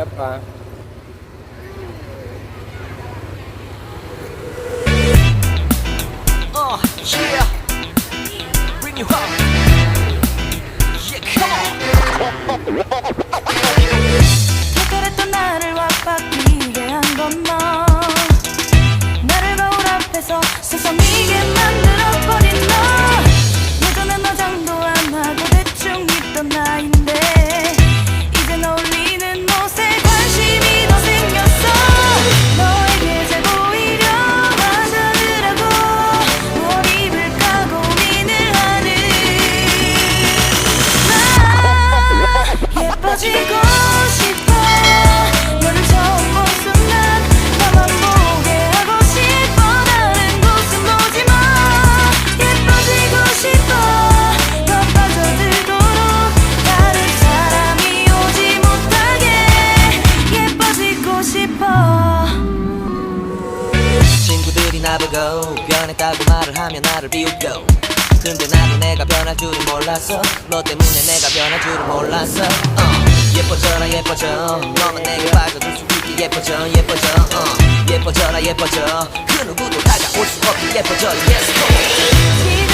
apa? Yeah, bring you home. Yeah, come on. 그랬던 나를 와바뀌게 한 건 너. 나를 거울 앞에서 서성이게 만들어버린 너. 예전엔 화장도 안 하고 대충 입던 나인데 이젠 어울리는 옷에 관심이 더 생겼어. 너에게 잘 보이려 화장을 하고 뭘 입을까 고민을 하는 나. 예뻐지고 싶어. 너를 처음 본 순간 나만 보게 하고 싶어. 다른 곳은 보지 마. 예뻐지고 싶어. 더 빠져들도록 다른 사람이 오지 못하게 예뻐지고 싶어. 친구들이 나보고 변했다고 말을 하면 나를 비웃고, 근데 나도 내가 변할 줄은 몰랐어. 너 때문에 내가 변할 줄은 몰랐어. 예뻐져라 예뻐져. 너만 내게 빠져들 수 있게 예뻐져 예뻐져. 예뻐져라 예뻐져. 그 누구도 다가올 수 없게 예뻐져. Yes, go.